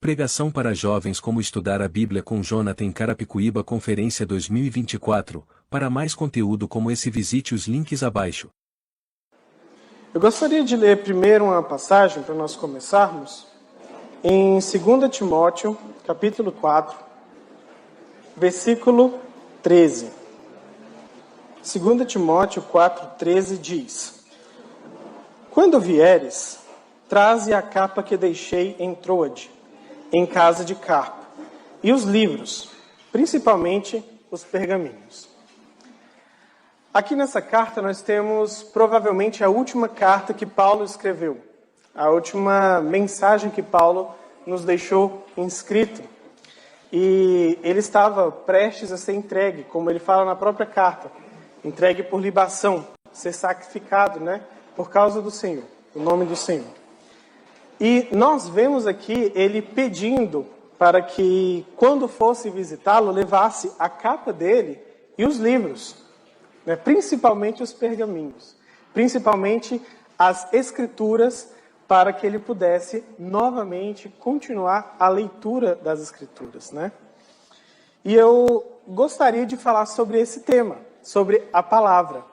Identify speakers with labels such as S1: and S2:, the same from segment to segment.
S1: Pregação para jovens: Como estudar a Bíblia com Jonathan Carapicuíba, Conferência 2024. Para mais conteúdo como esse, visite os links abaixo.
S2: Eu gostaria de ler primeiro uma passagem para nós começarmos, em 2 Timóteo, capítulo 4, versículo 13. 2 Timóteo 4,13 diz: Quando vieres, traze a capa que deixei em Troade, em casa de Carpo, e os livros, principalmente os pergaminhos. Aqui nessa carta nós temos provavelmente a última carta que Paulo escreveu, a última mensagem que Paulo nos deixou inscrito. E ele estava prestes a ser entregue, como ele fala na própria carta, entregue por libação, ser sacrificado, por causa do Senhor, o nome do Senhor. E nós vemos aqui ele pedindo para que, quando fosse visitá-lo, levasse a capa dele e os livros, principalmente os pergaminhos, principalmente as escrituras, para que ele pudesse novamente continuar a leitura das escrituras, E eu gostaria de falar sobre esse tema, sobre a palavra,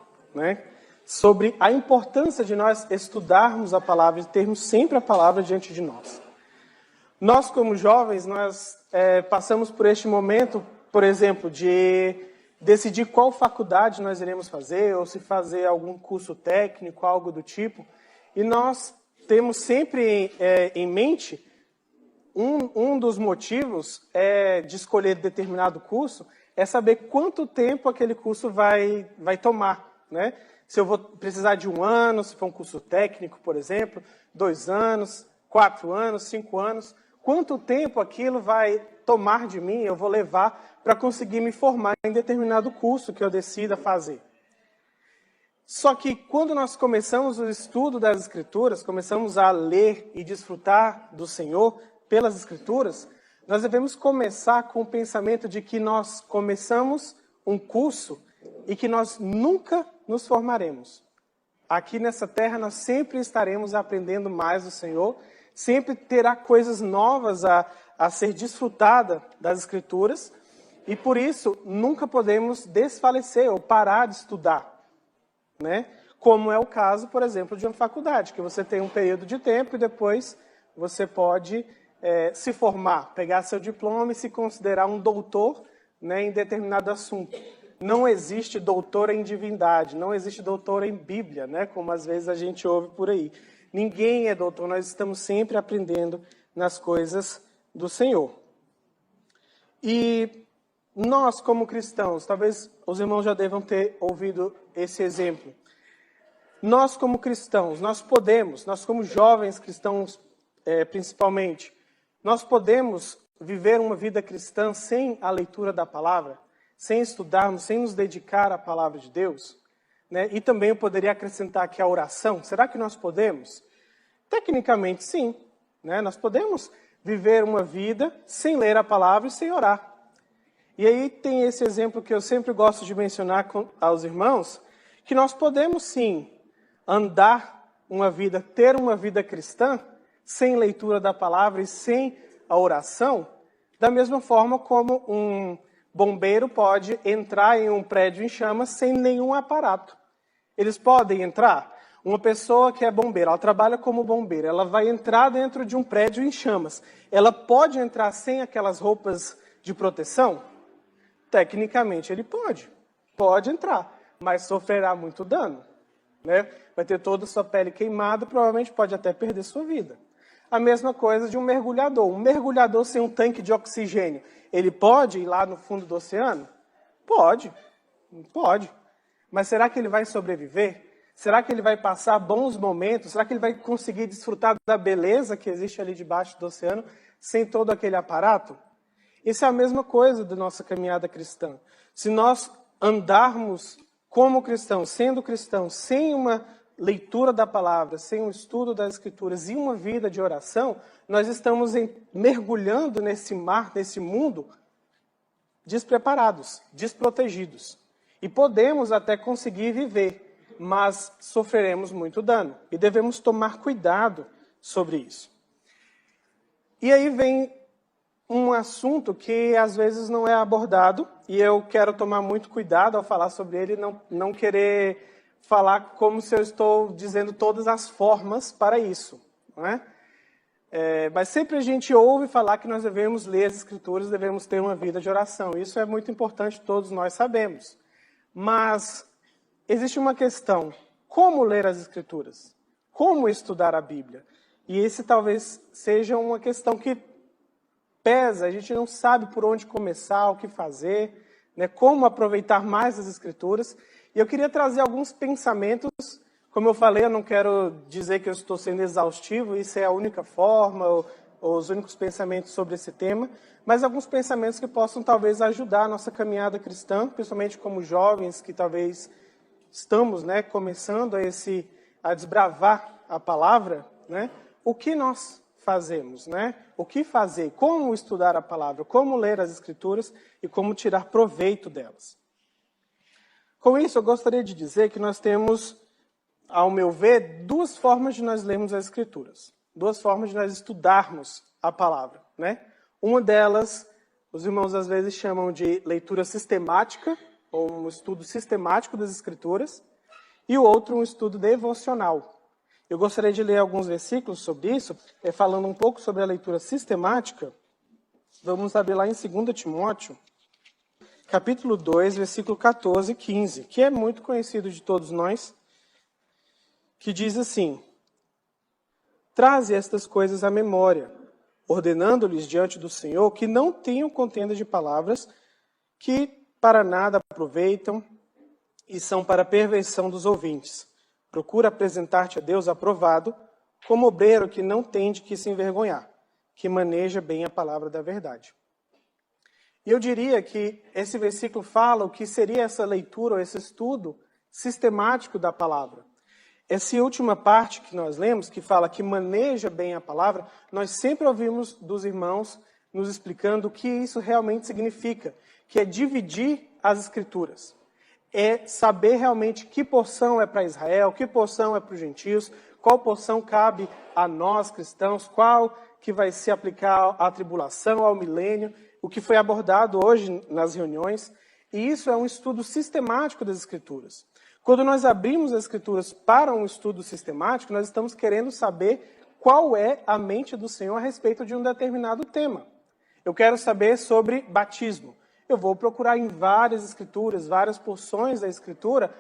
S2: sobre a importância de nós estudarmos a palavra, de termos sempre a palavra diante de nós. Nós, como jovens, nós passamos por este momento, por exemplo, de decidir qual faculdade nós iremos fazer, ou se fazer algum curso técnico, algo do tipo, e nós temos sempre em mente um dos motivos de escolher determinado curso é saber quanto tempo aquele curso vai tomar, Se eu vou precisar de 1 ano, se for um curso técnico, por exemplo, 2 anos, 4 anos, 5 anos, quanto tempo aquilo vai tomar de mim, eu vou levar para conseguir me formar em determinado curso que eu decida fazer. Só que quando nós começamos o estudo das Escrituras, começamos a ler e desfrutar do Senhor pelas Escrituras, nós devemos começar com o pensamento de que nós começamos um curso e que nós nunca nos formaremos. Aqui nessa terra nós sempre estaremos aprendendo mais do Senhor, sempre terá coisas novas a ser desfrutada das Escrituras, e por isso nunca podemos desfalecer ou parar de estudar. Como é o caso, por exemplo, de uma faculdade, que você tem um período de tempo e depois você pode se formar, pegar seu diploma e se considerar um doutor em determinado assunto. Não existe doutor em divindade, não existe doutor em Bíblia, como às vezes a gente ouve por aí. Ninguém é doutor, nós estamos sempre aprendendo nas coisas do Senhor. E nós, como cristãos, talvez os irmãos já devam ter ouvido esse exemplo. Nós, como cristãos, nós como jovens cristãos principalmente, nós podemos viver uma vida cristã sem a leitura da palavra, sem estudarmos, sem nos dedicar à palavra de Deus? E também eu poderia acrescentar aqui a oração. Será que nós podemos? Tecnicamente, sim. Nós podemos viver uma vida sem ler a palavra e sem orar. E aí tem esse exemplo que eu sempre gosto de mencionar aos irmãos, que nós podemos sim andar uma vida, ter uma vida cristã, sem leitura da palavra e sem a oração, da mesma forma como um bombeiro pode entrar em um prédio em chamas sem nenhum aparato. Eles podem entrar. Uma pessoa que é bombeira, ela trabalha como bombeira, ela vai entrar dentro de um prédio em chamas. Ela pode entrar sem aquelas roupas de proteção? Tecnicamente ele pode entrar, mas sofrerá muito dano. Vai ter toda a sua pele queimada, provavelmente pode até perder sua vida. A mesma coisa de um mergulhador. Um mergulhador sem um tanque de oxigênio, ele pode ir lá no fundo do oceano? Pode. Mas será que ele vai sobreviver? Será que ele vai passar bons momentos? Será que ele vai conseguir desfrutar da beleza que existe ali debaixo do oceano sem todo aquele aparato? Isso é a mesma coisa da nossa caminhada cristã. Se nós andarmos como cristãos, sendo cristãos, sem uma leitura da palavra, sem um estudo das Escrituras e uma vida de oração, nós estamos mergulhando nesse mar, nesse mundo, despreparados, desprotegidos. E podemos até conseguir viver, mas sofreremos muito dano. E devemos tomar cuidado sobre isso. E aí vem um assunto que às vezes não é abordado, e eu quero tomar muito cuidado ao falar sobre ele, não querer falar como se eu estou dizendo todas as formas para isso, não é? Mas sempre a gente ouve falar que nós devemos ler as Escrituras, devemos ter uma vida de oração. Isso é muito importante, todos nós sabemos. Mas existe uma questão: como ler as Escrituras? Como estudar a Bíblia? E esse talvez seja uma questão que pesa, a gente não sabe por onde começar, o que fazer, né, como aproveitar mais as Escrituras. E eu queria trazer alguns pensamentos. Como eu falei, eu não quero dizer que eu estou sendo exaustivo, isso é a única forma, ou os únicos pensamentos sobre esse tema, mas alguns pensamentos que possam talvez ajudar a nossa caminhada cristã, principalmente como jovens que talvez estamos, né, começando a desbravar a palavra, né, o que nós fazemos, né? O que fazer, como estudar a palavra, como ler as Escrituras e como tirar proveito delas. Com isso, eu gostaria de dizer que nós temos, ao meu ver, duas formas de nós lermos as Escrituras. Duas formas de nós estudarmos a palavra, né? Uma delas, os irmãos às vezes chamam de leitura sistemática, ou um estudo sistemático das Escrituras, e o outro um estudo devocional. Eu gostaria de ler alguns versículos sobre isso, falando um pouco sobre a leitura sistemática. Vamos abrir lá em 2 Timóteo, capítulo 2, versículo 14 e 15, que é muito conhecido de todos nós, que diz assim: traze estas coisas à memória, ordenando-lhes diante do Senhor que não tenham contenda de palavras que para nada aproveitam e são para a perversão dos ouvintes. Procura apresentar-te a Deus aprovado, como obreiro que não tem de que se envergonhar, que maneja bem a palavra da verdade. E eu diria que esse versículo fala o que seria essa leitura, ou esse estudo sistemático da palavra. Essa última parte que nós lemos, que fala que maneja bem a palavra, nós sempre ouvimos dos irmãos nos explicando o que isso realmente significa, que é dividir as Escrituras. É saber realmente que porção é para Israel, que porção é para os gentios, qual porção cabe a nós cristãos, qual que vai se aplicar à tribulação, ao milênio, o que foi abordado hoje nas reuniões. E isso é um estudo sistemático das Escrituras. Quando nós abrimos as Escrituras para um estudo sistemático, nós estamos querendo saber qual é a mente do Senhor a respeito de um determinado tema. Eu quero saber sobre batismo. Eu vou procurar em várias Escrituras, várias porções da Escritura,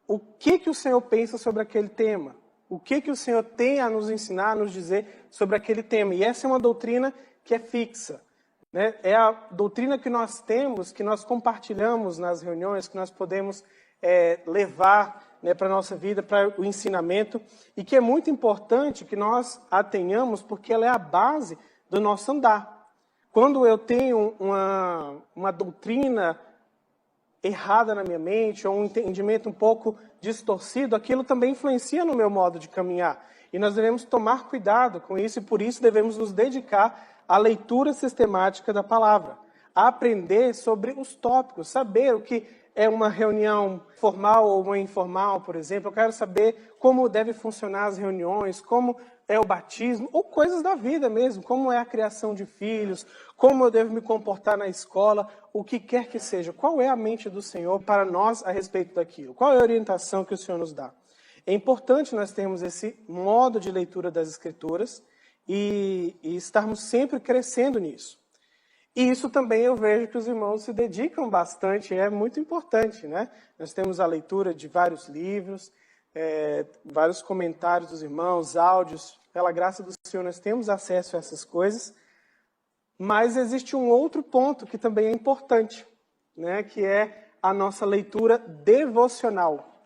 S2: o que o Senhor pensa sobre aquele tema. O que o Senhor tem a nos ensinar, a nos dizer sobre aquele tema. E essa é uma doutrina que é fixa, né? É a doutrina que nós temos, que nós compartilhamos nas reuniões, que nós podemos levar, né, para a nossa vida, para o ensinamento, e que é muito importante que nós a tenhamos, porque ela é a base do nosso andar. Quando eu tenho uma doutrina errada na minha mente, ou um entendimento um pouco distorcido, aquilo também influencia no meu modo de caminhar. E nós devemos tomar cuidado com isso, e por isso devemos nos dedicar à leitura sistemática da palavra, a aprender sobre os tópicos, saber o que é uma reunião formal ou uma informal, por exemplo. Eu quero saber como deve funcionar as reuniões, como é o batismo, ou coisas da vida mesmo, como é a criação de filhos, como eu devo me comportar na escola, o que quer que seja. Qual é a mente do Senhor para nós a respeito daquilo? Qual é a orientação que o Senhor nos dá? É importante nós termos esse modo de leitura das Escrituras e estarmos sempre crescendo nisso. E isso também eu vejo que os irmãos se dedicam bastante, é muito importante, né? Nós temos a leitura de vários livros, vários comentários dos irmãos, áudios. Pela graça do Senhor, nós temos acesso a essas coisas. Mas existe um outro ponto que também é importante, né? Que é a nossa leitura devocional,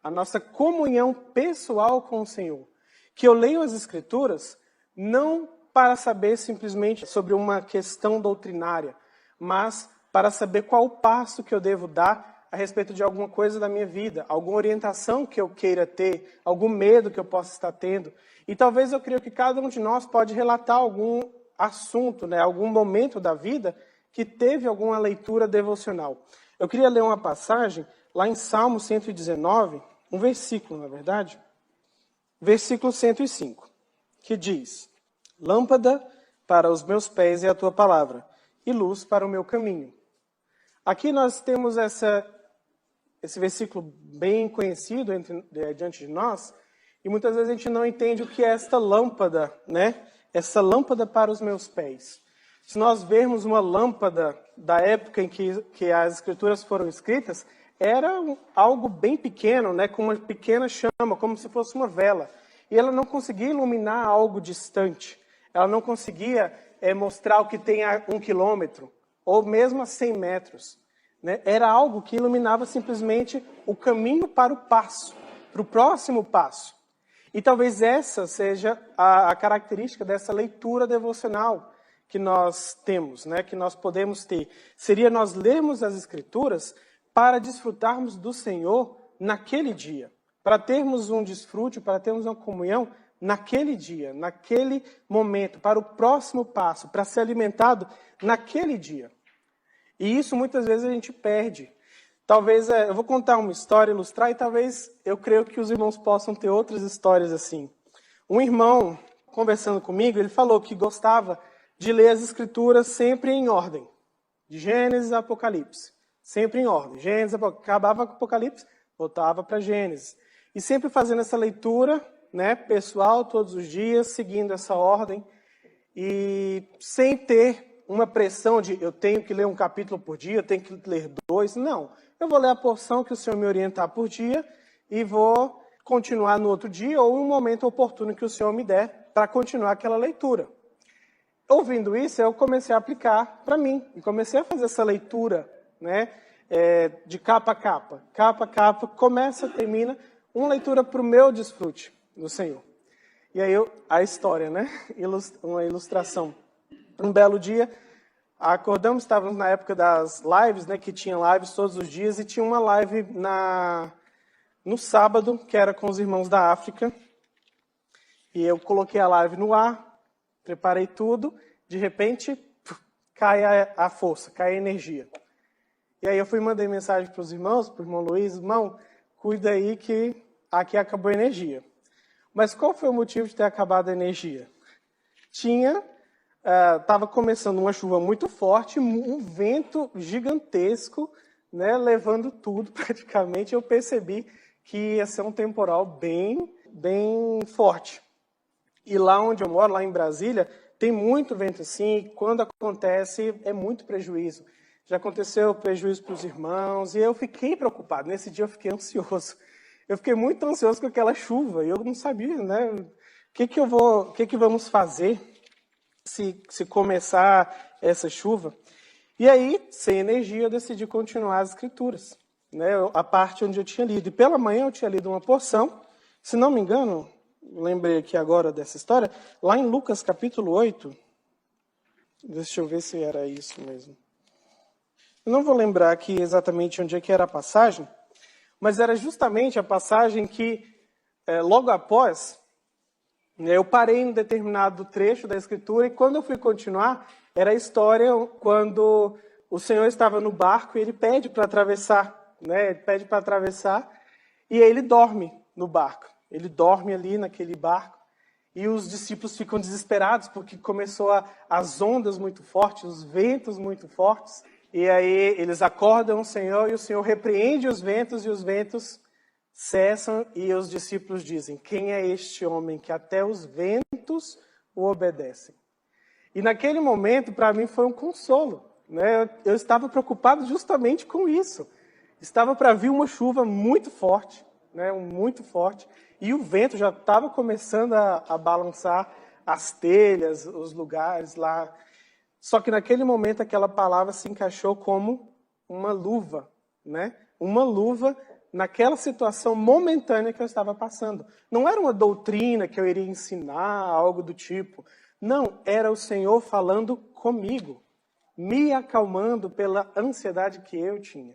S2: a nossa comunhão pessoal com o Senhor. Que eu leio as Escrituras não para saber simplesmente sobre uma questão doutrinária, mas para saber qual o passo que eu devo dar a respeito de alguma coisa da minha vida, alguma orientação que eu queira ter, algum medo que eu possa estar tendo. E talvez eu creio que cada um de nós pode relatar algum assunto, né, algum momento da vida que teve alguma leitura devocional. Eu queria ler uma passagem lá em Salmo 119, um versículo, na verdade, versículo 105, que diz: lâmpada para os meus pés é a tua palavra, e luz para o meu caminho. Aqui nós temos esse versículo bem conhecido diante de nós, e muitas vezes a gente não entende o que é esta lâmpada, né? Essa lâmpada para os meus pés. Se nós vermos uma lâmpada da época em que as escrituras foram escritas, era algo bem pequeno, né? Com uma pequena chama, como se fosse uma vela. E ela não conseguia iluminar algo distante. Ela não conseguia mostrar o que tem a 1 quilômetro, ou mesmo a 100 metros. Né? Era algo que iluminava simplesmente o caminho para o passo, para o próximo passo. E talvez essa seja a característica dessa leitura devocional que nós temos, né? Que nós podemos ter. Seria nós lermos as Escrituras para desfrutarmos do Senhor naquele dia. Para termos um desfrute, para termos uma comunhão naquele dia, naquele momento, para o próximo passo, para ser alimentado naquele dia. E isso muitas vezes a gente perde. Talvez, eu vou contar uma história, ilustrar, e talvez eu creio que os irmãos possam ter outras histórias assim. Um irmão, conversando comigo, ele falou que gostava de ler as Escrituras sempre em ordem. De Gênesis a Apocalipse. Sempre em ordem. Gênesis, acabava com Apocalipse, voltava para Gênesis. E sempre fazendo essa leitura, né, pessoal, todos os dias, seguindo essa ordem. E sem ter uma pressão de eu tenho que ler um capítulo por dia, eu tenho que ler 2. Não. Eu vou ler a porção que o Senhor me orientar por dia e vou continuar no outro dia ou em um momento oportuno que o Senhor me der para continuar aquela leitura. Ouvindo isso, eu comecei a aplicar para mim e comecei a fazer essa leitura, né, de capa a capa. Capa a capa, começa, termina, uma leitura para o meu desfrute do Senhor. E aí a história, né, uma ilustração. Um belo dia, acordamos, estávamos na época das lives, né, que tinha lives todos os dias, e tinha uma live no sábado, que era com os irmãos da África. E eu coloquei a live no ar, preparei tudo, de repente, cai a força, cai a energia. E aí eu fui e mandei mensagem para os irmãos, para o irmão Luiz, irmão, cuida aí que aqui acabou a energia. Mas qual foi o motivo de ter acabado a energia? Estava começando uma chuva muito forte, um vento gigantesco, né, levando tudo praticamente. Eu percebi que ia ser um temporal bem forte. E lá onde eu moro, lá em Brasília, tem muito vento assim, e quando acontece é muito prejuízo. Já aconteceu prejuízo para os irmãos, e eu fiquei preocupado. Nesse dia eu fiquei ansioso. Eu fiquei muito ansioso com aquela chuva, e eu não sabia, né, o que vamos fazer se começar essa chuva. E aí, sem energia, eu decidi continuar as Escrituras, né, a parte onde eu tinha lido. E pela manhã eu tinha lido uma porção, se não me engano, lembrei aqui agora dessa história, lá em Lucas capítulo 8, deixa eu ver se era isso mesmo. Eu não vou lembrar aqui exatamente onde é que era a passagem, mas era justamente a passagem que, logo após, eu parei em um determinado trecho da Escritura, e quando eu fui continuar, era a história quando o Senhor estava no barco e ele pede para atravessar, né? Ele pede para atravessar, e aí ele dorme no barco. Ele dorme ali naquele barco, e os discípulos ficam desesperados, porque começou as ondas muito fortes, os ventos muito fortes, e aí eles acordam o Senhor, e o Senhor repreende os ventos, e os ventos cessam, e os discípulos dizem, quem é este homem que até os ventos o obedecem? E naquele momento, para mim, foi um consolo, né? Eu estava preocupado justamente com isso. Estava para vir uma chuva muito forte, né? Muito forte, e o vento já estava começando a balançar as telhas, os lugares lá. Só que naquele momento aquela palavra se encaixou como uma luva, né? Uma luva naquela situação momentânea que eu estava passando. Não era uma doutrina que eu iria ensinar, algo do tipo. Não, era o Senhor falando comigo, me acalmando pela ansiedade que eu tinha.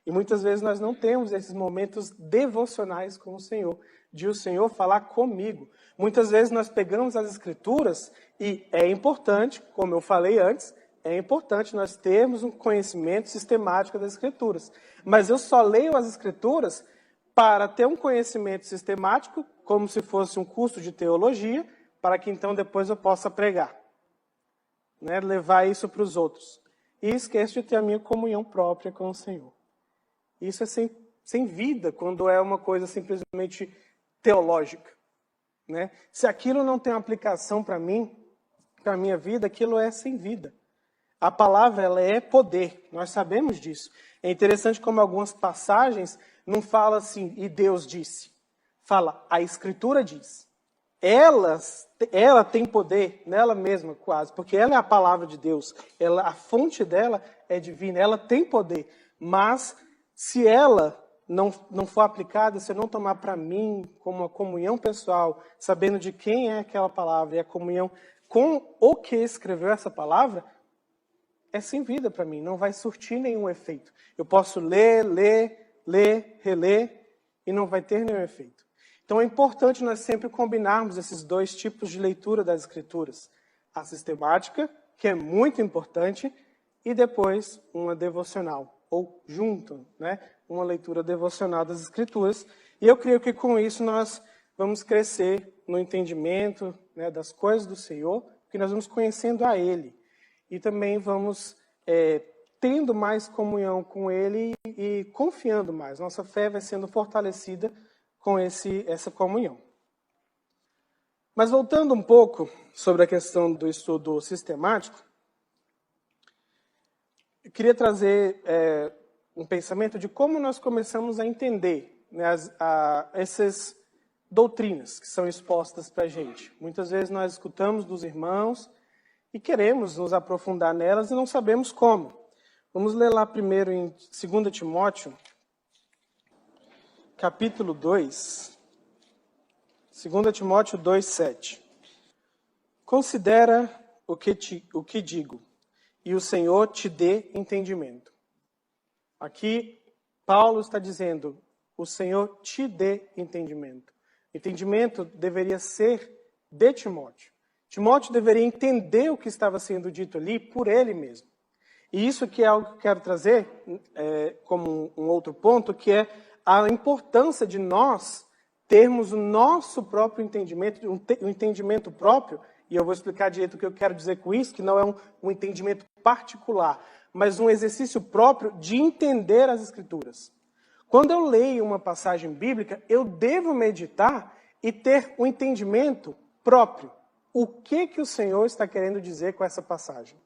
S2: E muitas vezes nós não temos esses momentos devocionais com o Senhor, de o Senhor falar comigo. Muitas vezes nós pegamos as Escrituras e é importante, como eu falei antes, é importante nós termos um conhecimento sistemático das Escrituras. Mas eu só leio as Escrituras para ter um conhecimento sistemático, como se fosse um curso de teologia, para que então depois eu possa pregar. né, levar isso para os outros. E esqueço de ter a minha comunhão própria com o Senhor. Isso é sem vida, quando é uma coisa simplesmente teológica, né? Se aquilo não tem uma aplicação para mim, para a minha vida, aquilo é sem vida. A palavra, ela é poder, nós sabemos disso. É interessante como algumas passagens não falam assim, e Deus disse. Fala, a Escritura diz. Ela tem poder nela mesma, quase, porque ela é a palavra de Deus. A fonte dela é divina, ela tem poder. Mas, se ela não for aplicada, se eu não tomar para mim como uma comunhão pessoal, sabendo de quem é aquela palavra e a comunhão com o que escreveu essa palavra, é sem vida para mim, não vai surtir nenhum efeito. Eu posso ler, reler, e não vai ter nenhum efeito. Então é importante nós sempre combinarmos esses dois tipos de leitura das Escrituras. A sistemática, que é muito importante, e depois uma devocional, ou junto, né? Uma leitura devocional das Escrituras. E eu creio que com isso nós vamos crescer no entendimento, né, das coisas do Senhor, porque nós vamos conhecendo a Ele. E também vamos tendo mais comunhão com Ele e confiando mais. Nossa fé vai sendo fortalecida com essa comunhão. Mas voltando um pouco sobre a questão do estudo sistemático, eu queria trazer um pensamento de como nós começamos a entender, né, essas doutrinas que são expostas para a gente. Muitas vezes nós escutamos dos irmãos e queremos nos aprofundar nelas e não sabemos como. Vamos ler lá primeiro em 2 Timóteo, capítulo 2, 2 Timóteo 2:7. Considera o que digo, e o Senhor te dê entendimento. Aqui, Paulo está dizendo, o Senhor te dê entendimento. Entendimento deveria ser de Timóteo. Timóteo deveria entender o que estava sendo dito ali por ele mesmo. E isso que é algo que eu quero trazer como um outro ponto, que é a importância de nós termos o nosso próprio entendimento, um entendimento próprio, e eu vou explicar direito o que eu quero dizer com isso, que não é um entendimento particular, mas um exercício próprio de entender as Escrituras. Quando eu leio uma passagem bíblica, eu devo meditar e ter um entendimento próprio. O que o Senhor está querendo dizer com essa passagem?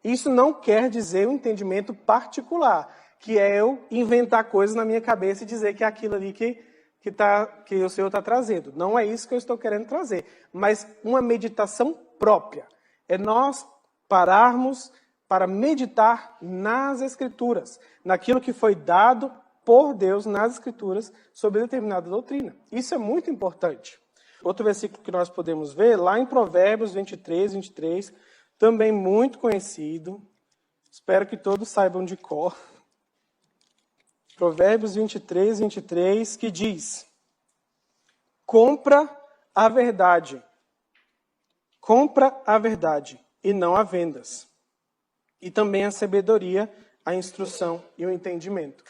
S2: Isso não quer dizer um entendimento particular, que é eu inventar coisas na minha cabeça e dizer que é aquilo ali que o Senhor está trazendo. Não é isso que eu estou querendo trazer, mas uma meditação própria. É nós pararmos para meditar nas Escrituras, naquilo que foi dado por Deus nas Escrituras sobre determinada doutrina. Isso é muito importante. Outro versículo que nós podemos ver, lá em Provérbios 23, também muito conhecido. Espero que todos saibam de cor. Provérbios 23, que diz: compra a verdade e não a vendas. E também a sabedoria, a instrução e o entendimento.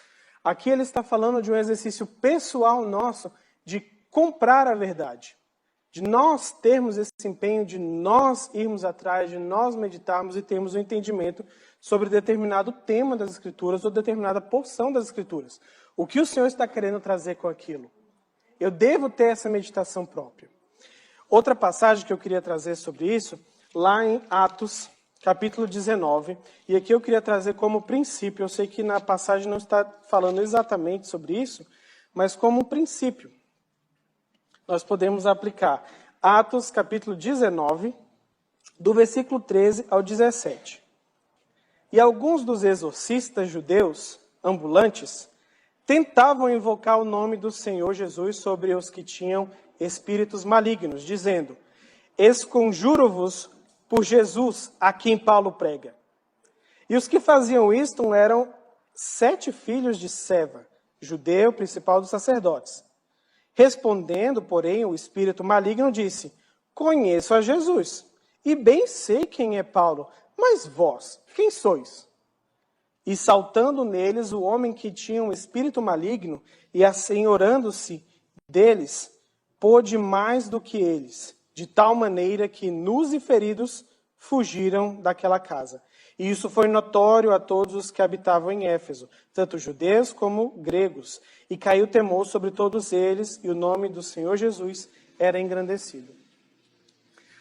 S2: Aqui ele está falando de um exercício pessoal nosso de comprar a verdade. De nós termos esse empenho, de nós irmos atrás, de nós meditarmos e termos um entendimento sobre determinado tema das Escrituras ou determinada porção das Escrituras. O que o Senhor está querendo trazer com aquilo? Eu devo ter essa meditação própria. Outra passagem que eu queria trazer sobre isso, lá em Atos, capítulo 19, e aqui eu queria trazer como princípio, eu sei que na passagem não está falando exatamente sobre isso, mas como princípio. Nós podemos aplicar Atos, capítulo 19, do versículo 13 ao 17. E alguns dos exorcistas judeus, ambulantes, tentavam invocar o nome do Senhor Jesus sobre os que tinham espíritos malignos, dizendo: esconjuro-vos por Jesus, a quem Paulo prega. E os que faziam isto eram 7 filhos de Seva, judeu, principal dos sacerdotes. Respondendo, porém, o espírito maligno disse: conheço a Jesus, e bem sei quem é Paulo, mas vós, quem sois? E saltando neles o homem que tinha um espírito maligno, e assenhorando-se deles, pôde mais do que eles, de tal maneira que nus e feridos fugiram daquela casa. E isso foi notório a todos os que habitavam em Éfeso, tanto judeus como gregos. E caiu temor sobre todos eles, e o nome do Senhor Jesus era engrandecido.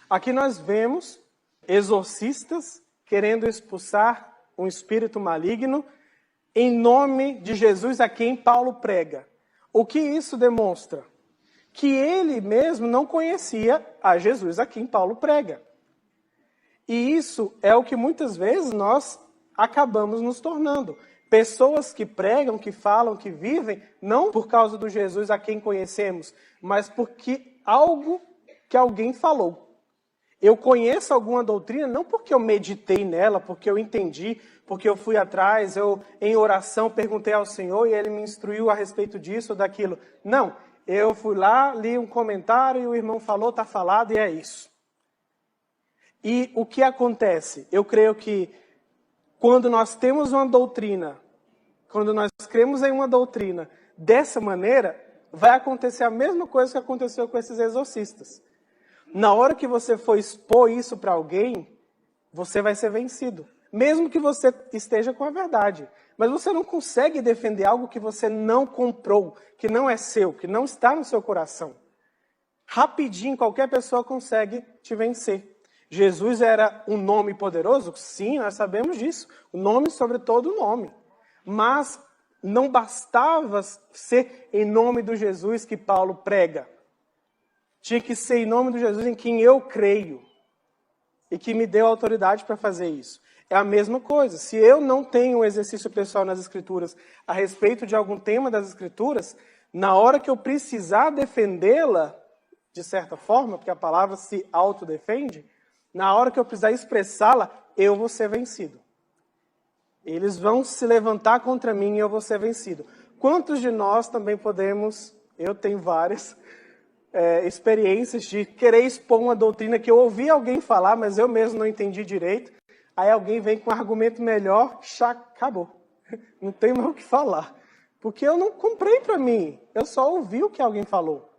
S2: Aqui nós vemos exorcistas querendo expulsar um espírito maligno em nome de Jesus a quem Paulo prega. O que isso demonstra? Que ele mesmo não conhecia a Jesus a quem Paulo prega. E isso é o que muitas vezes nós acabamos nos tornando. Pessoas que pregam, que falam, que vivem, não por causa do Jesus a quem conhecemos, mas porque algo que alguém falou. Eu conheço alguma doutrina não porque eu meditei nela, porque eu entendi, porque eu fui atrás, eu em oração perguntei ao Senhor e Ele me instruiu a respeito disso ou daquilo. Não, eu fui lá, li um comentário e o irmão falou, está falado e é isso. E o que acontece? Eu creio que quando nós temos uma doutrina, quando nós cremos em uma doutrina dessa maneira, vai acontecer a mesma coisa que aconteceu com esses exorcistas. Na hora que você for expor isso para alguém, você vai ser vencido. Mesmo que você esteja com a verdade. Mas você não consegue defender algo que você não comprou, que não é seu, que não está no seu coração. Rapidinho, qualquer pessoa consegue te vencer. Jesus era um nome poderoso? Sim, nós sabemos disso. O nome sobre todo nome. Mas não bastava ser em nome do Jesus que Paulo prega. Tinha que ser em nome do Jesus em quem eu creio. E que me deu autoridade para fazer isso. É a mesma coisa. Se eu não tenho um exercício pessoal nas Escrituras a respeito de algum tema das Escrituras, na hora que eu precisar defendê-la, de certa forma, porque a palavra se autodefende, na hora que eu precisar expressá-la, eu vou ser vencido. Eles vão se levantar contra mim e eu vou ser vencido. Quantos de nós também podemos, eu tenho várias experiências de querer expor uma doutrina que eu ouvi alguém falar, mas eu mesmo não entendi direito. Aí alguém vem com um argumento melhor, acabou. Não tem mais o que falar. Porque eu não comprei para mim, eu só ouvi o que alguém falou.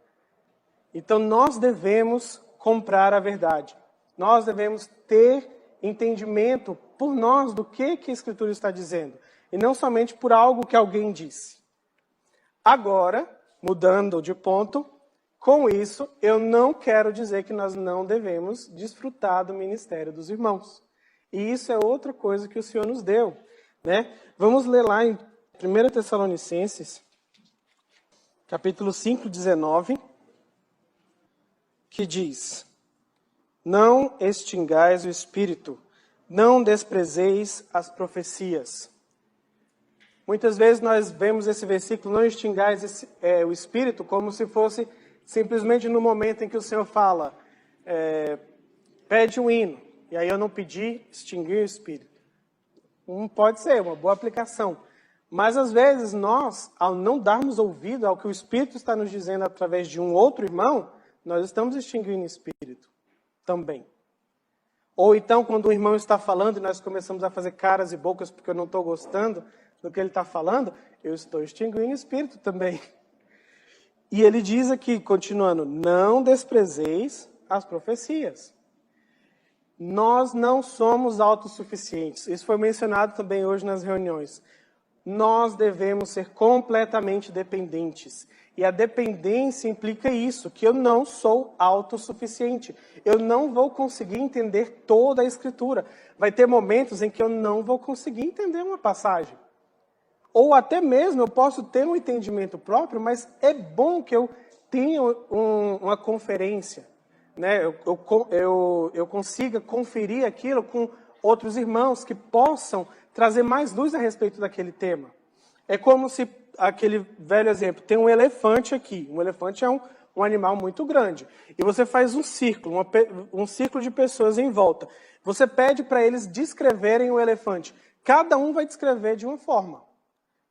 S2: Então nós devemos comprar a verdade. Nós devemos ter entendimento por nós do que a Escritura está dizendo. E não somente por algo que alguém disse. Agora, mudando de ponto, com isso, eu não quero dizer que nós não devemos desfrutar do ministério dos irmãos. E isso é outra coisa que o Senhor nos deu. Né? Vamos ler lá em 1 Tessalonicenses, capítulo 5, 19, que diz: Não extingais o espírito, não desprezeis as profecias. Muitas vezes nós vemos esse versículo, não extingais o espírito, como se fosse simplesmente no momento em que o Senhor fala, pede um hino, e aí eu não pedi, extingui o espírito. Pode ser uma boa aplicação. Mas às vezes nós, ao não darmos ouvido ao que o Espírito está nos dizendo através de um outro irmão, nós estamos extinguindo o espírito também. Ou então, quando o irmão está falando e nós começamos a fazer caras e bocas porque eu não estou gostando do que ele está falando, eu estou extinguindo o espírito também. E ele diz aqui, continuando, não desprezeis as profecias. Nós não somos autossuficientes. Isso foi mencionado também hoje nas reuniões. Nós devemos ser completamente dependentes. E a dependência implica isso, que eu não sou autossuficiente. Eu não vou conseguir entender toda a Escritura. Vai ter momentos em que eu não vou conseguir entender uma passagem. Ou até mesmo eu posso ter um entendimento próprio, mas é bom que eu tenha uma conferência. Né? Eu consiga conferir aquilo com outros irmãos que possam trazer mais luz a respeito daquele tema. É como se, aquele velho exemplo, tem um elefante aqui. Um elefante é um animal muito grande. E você faz um círculo, um círculo de pessoas em volta. Você pede para eles descreverem o elefante. Cada um vai descrever de uma forma.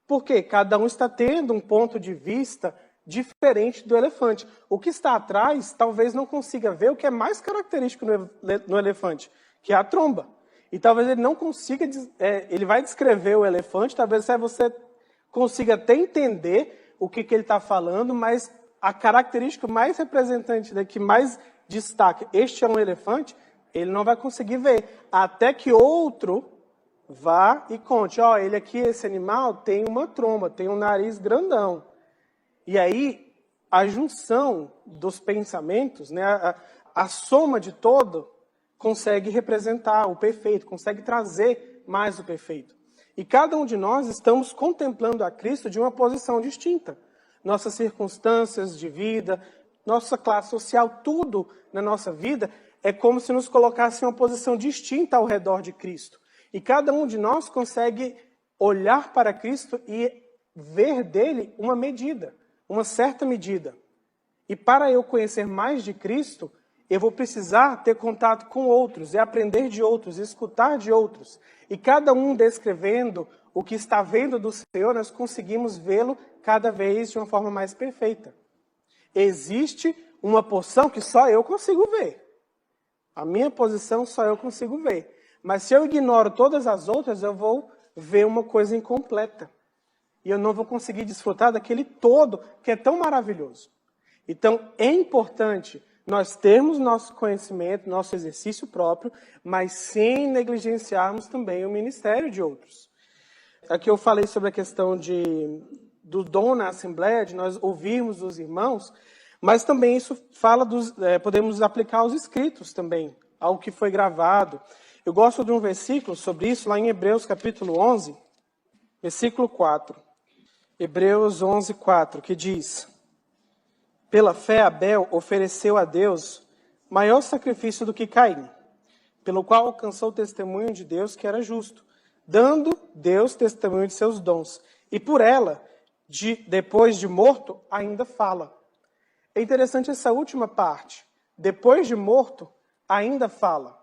S2: Por quê? Cada um está tendo um ponto de vista diferente do elefante. O que está atrás talvez não consiga ver o que é mais característico no elefante, que é a tromba. E talvez ele não consiga, ele vai descrever o elefante, talvez você consiga até entender o que ele está falando, mas a característica mais representante, que mais destaca, este é um elefante, Ele não vai conseguir ver, até que outro vá e conte, ó, ele aqui, esse animal, tem uma tromba, tem um nariz grandão. E aí, a junção dos pensamentos, né, a soma de todo, consegue representar o perfeito, consegue trazer mais o perfeito. E cada um de nós estamos contemplando a Cristo de uma posição distinta. Nossas circunstâncias de vida, nossa classe social, tudo na nossa vida é como se nos colocasse em uma posição distinta ao redor de Cristo. E cada um de nós consegue olhar para Cristo e ver dele uma medida, uma certa medida. E para eu conhecer mais de Cristo, eu vou precisar ter contato com outros, e aprender de outros, e escutar de outros. E cada um descrevendo o que está vendo do Senhor, nós conseguimos vê-lo cada vez de uma forma mais perfeita. Existe uma porção que só eu consigo ver. A minha posição só eu consigo ver. Mas se eu ignoro todas as outras, eu vou ver uma coisa incompleta. E eu não vou conseguir desfrutar daquele todo que é tão maravilhoso. Então, é importante nós termos nosso conhecimento, nosso exercício próprio, mas sem negligenciarmos também o ministério de outros. Aqui eu falei sobre a questão do dom na Assembleia, de nós ouvirmos os irmãos, mas também isso fala podemos aplicar aos escritos também, ao que foi gravado. Eu gosto de um versículo sobre isso, lá em Hebreus capítulo 11, versículo 4. Hebreus 11, 4, que diz: pela fé Abel ofereceu a Deus maior sacrifício do que Caim, pelo qual alcançou o testemunho de Deus que era justo, dando Deus testemunho de seus dons. E por ela, depois de morto, ainda fala. É interessante essa última parte. Depois de morto, ainda fala.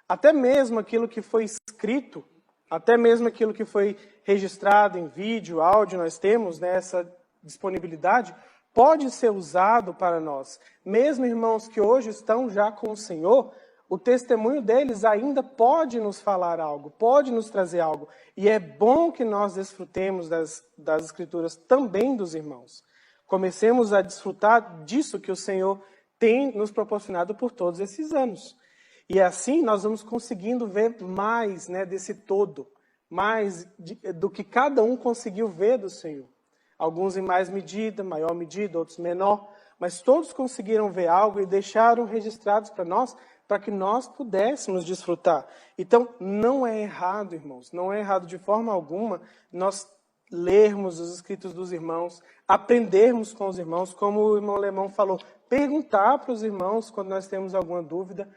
S2: Até mesmo aquilo que foi escrito, até mesmo aquilo que foi registrado em vídeo, áudio, nós temos, né, essa disponibilidade, pode ser usado para nós. Mesmo irmãos que hoje estão já com o Senhor, o testemunho deles ainda pode nos falar algo, pode nos trazer algo. E é bom que nós desfrutemos das Escrituras também dos irmãos. Comecemos a desfrutar disso que o Senhor tem nos proporcionado por todos esses anos. E assim nós vamos conseguindo ver mais, né, desse todo, mais do que cada um conseguiu ver do Senhor. Alguns em mais medida, maior medida, outros menor, mas todos conseguiram ver algo e deixaram registrados para nós, para que nós pudéssemos desfrutar. Então, não é errado, irmãos, não é errado de forma alguma nós lermos os escritos dos irmãos, aprendermos com os irmãos, como o irmão Alemão falou, perguntar para os irmãos quando nós temos alguma dúvida.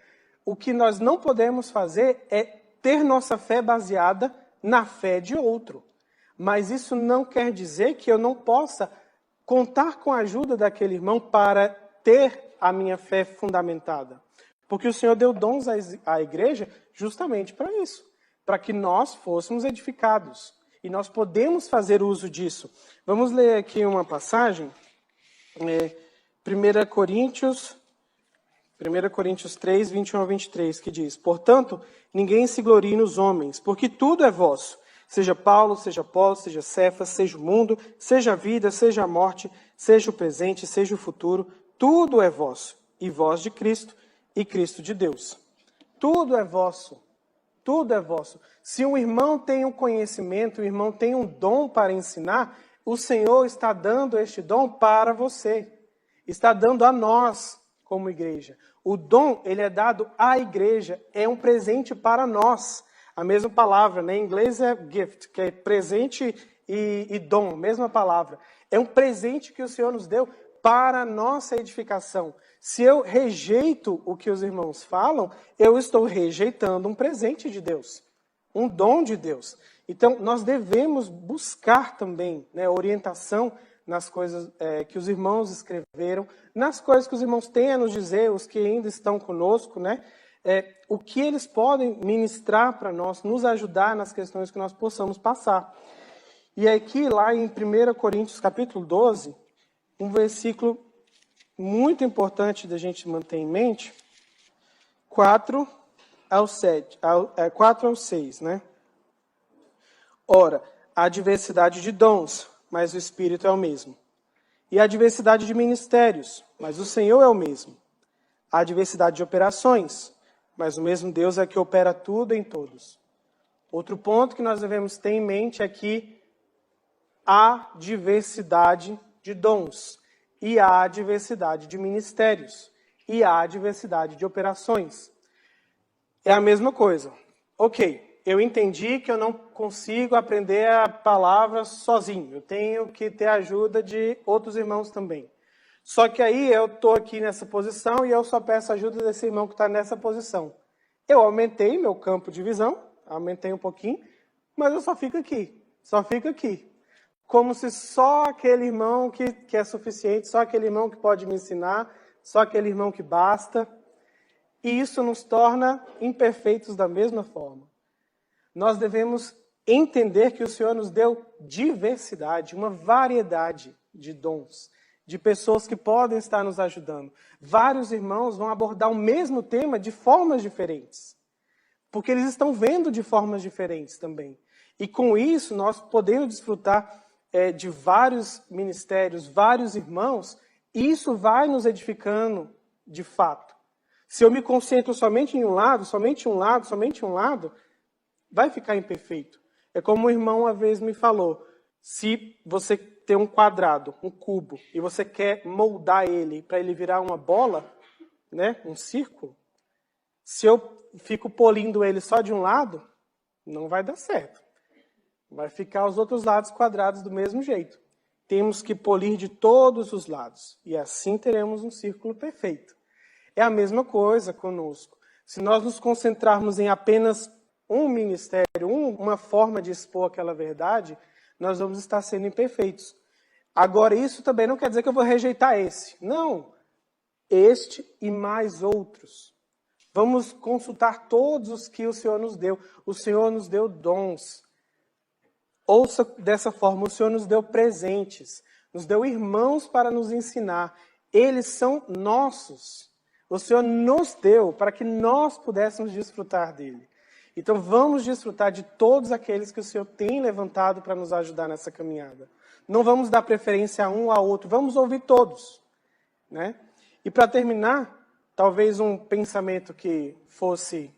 S2: O que nós não podemos fazer é ter nossa fé baseada na fé de outro. Mas isso não quer dizer que eu não possa contar com a ajuda daquele irmão para ter a minha fé fundamentada. Porque o Senhor deu dons à igreja justamente para isso, para que nós fôssemos edificados. E nós podemos fazer uso disso. Vamos ler aqui uma passagem, 1 Coríntios 3, 21 a 23, que diz: portanto, ninguém se glorie nos homens, porque tudo é vosso. Seja Paulo, seja Apolo, seja Cefas, seja o mundo, seja a vida, seja a morte, seja o presente, seja o futuro, tudo é vosso, e vós de Cristo, e Cristo de Deus. Tudo é vosso, tudo é vosso. Se um irmão tem um conhecimento, um irmão tem um dom para ensinar, o Senhor está dando este dom para você, está dando a nós como igreja. O dom, ele é dado à igreja, é um presente para nós. A mesma palavra, né? Em inglês é gift, que é presente e dom, mesma palavra. É um presente que o Senhor nos deu para a nossa edificação. Se eu rejeito o que os irmãos falam, eu estou rejeitando um presente de Deus, um dom de Deus. Então, nós devemos buscar também, né, orientação nas coisas que os irmãos escreveram, nas coisas que os irmãos têm a nos dizer, os que ainda estão conosco, né? O que eles podem ministrar para nós, nos ajudar nas questões que nós possamos passar. E aqui, lá em 1 Coríntios capítulo 12, um versículo muito importante da gente manter em mente, 4 ao 6, né? Ora, há diversidade de dons, mas o Espírito é o mesmo. E há diversidade de ministérios, mas o Senhor é o mesmo. Há diversidade de operações, mas o mesmo Deus é que opera tudo em todos. Outro ponto que nós devemos ter em mente é que há diversidade de dons, e há diversidade de ministérios, e há diversidade de operações. É a mesma coisa. Ok, eu entendi que eu não consigo aprender a palavra sozinho, eu tenho que ter a ajuda de outros irmãos também. Só que aí eu estou aqui nessa posição e eu só peço ajuda desse irmão que está nessa posição. Eu aumentei meu campo de visão, aumentei um pouquinho, mas eu só fico aqui. Como se só aquele irmão que é suficiente, só aquele irmão que pode me ensinar, só aquele irmão que basta. E isso nos torna imperfeitos da mesma forma. Nós devemos entender que o Senhor nos deu diversidade, uma variedade de dons, de pessoas que podem estar nos ajudando. Vários irmãos vão abordar o mesmo tema de formas diferentes, porque eles estão vendo de formas diferentes também. E com isso, nós podemos desfrutar de vários ministérios, vários irmãos, e isso vai nos edificando de fato. Se eu me concentro somente em um lado, vai ficar imperfeito. É como um irmão uma vez me falou, se você tem um quadrado, um cubo, e você quer moldar ele para ele virar uma bola, né, um círculo, se eu fico polindo ele só de um lado, não vai dar certo. Vai ficar os outros lados quadrados do mesmo jeito. Temos que polir de todos os lados, e assim teremos um círculo perfeito. É a mesma coisa conosco. Se nós nos concentrarmos em apenas um ministério, uma forma de expor aquela verdade, nós vamos estar sendo imperfeitos. Agora, isso também não quer dizer que eu vou rejeitar esse. Não. Este e mais outros. Vamos consultar todos os que o Senhor nos deu. O Senhor nos deu dons. Ouça dessa forma, o Senhor nos deu presentes. Nos deu irmãos para nos ensinar. Eles são nossos. O Senhor nos deu para que nós pudéssemos desfrutar dele. Então vamos desfrutar de todos aqueles que o Senhor tem levantado para nos ajudar nessa caminhada. Não vamos dar preferência a um ou a outro, vamos ouvir todos, né? E para terminar, talvez um pensamento que fosse,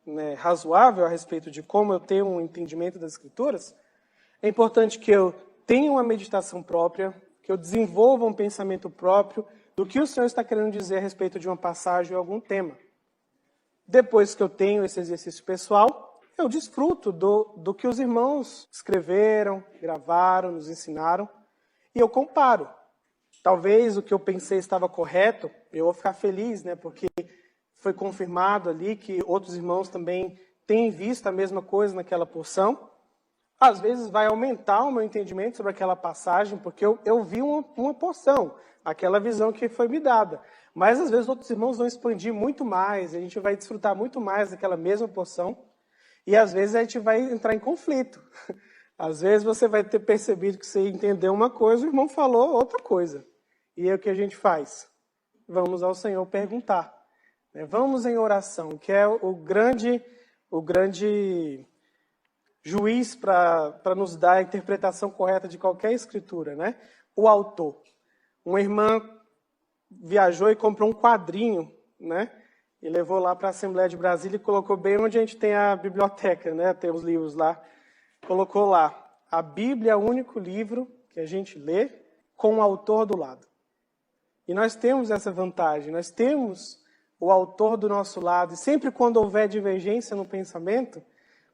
S2: né, razoável a respeito de como eu tenho um entendimento das Escrituras, é importante que eu tenha uma meditação própria, que eu desenvolva um pensamento próprio do que o Senhor está querendo dizer a respeito de uma passagem ou algum tema. Depois que eu tenho esse exercício pessoal, eu desfruto do que os irmãos escreveram, gravaram, nos ensinaram, e eu comparo. Talvez o que eu pensei estava correto, eu vou ficar feliz, né, porque foi confirmado ali que outros irmãos também têm visto a mesma coisa naquela porção. Às vezes vai aumentar o meu entendimento sobre aquela passagem, porque eu vi uma porção, aquela visão que foi me dada. Mas às vezes outros irmãos vão expandir muito mais, a gente vai desfrutar muito mais daquela mesma porção, e às vezes a gente vai entrar em conflito. Às vezes você vai ter percebido que você entendeu uma coisa, o irmão falou outra coisa. E aí o que a gente faz? Vamos ao Senhor perguntar. Vamos em oração, que é o grande juiz para nos dar a interpretação correta de qualquer escritura, né? O autor. Uma irmã viajou e comprou um quadrinho, né? E levou lá para a Assembleia de Brasília e colocou bem onde a gente tem a biblioteca, né? Tem os livros lá. Colocou lá, a Bíblia é o único livro que a gente lê com o autor do lado. E nós temos essa vantagem, nós temos o autor do nosso lado. E sempre quando houver divergência no pensamento,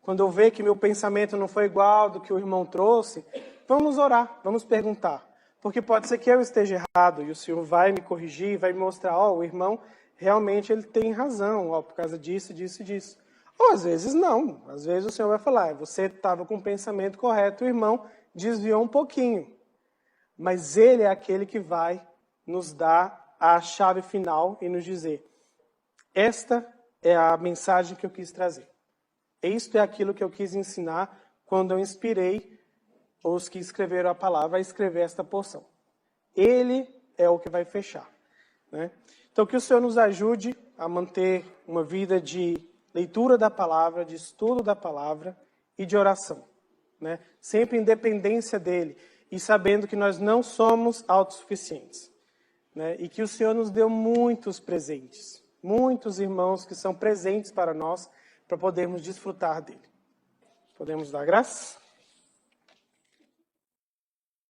S2: quando eu ver que meu pensamento não foi igual ao do que o irmão trouxe, vamos orar, vamos perguntar. Porque pode ser que eu esteja errado e o Senhor vai me corrigir, vai me mostrar, o irmão realmente ele tem razão, por causa disso, disso e disso. Ou às vezes não, às vezes o Senhor vai falar, você estava com o pensamento correto, o irmão desviou um pouquinho. Mas ele é aquele que vai nos dar a chave final e nos dizer, esta é a mensagem que eu quis trazer. Isto é aquilo que eu quis ensinar quando eu inspirei os que escreveram a palavra a escrever esta porção. Ele é o que vai fechar, né? Então, que o Senhor nos ajude a manter uma vida de leitura da palavra, de estudo da palavra e de oração, né? Sempre em dependência dele e sabendo que nós não somos autossuficientes, né? E que o Senhor nos deu muitos presentes, muitos irmãos que são presentes para nós, para podermos desfrutar dele. Podemos dar graças?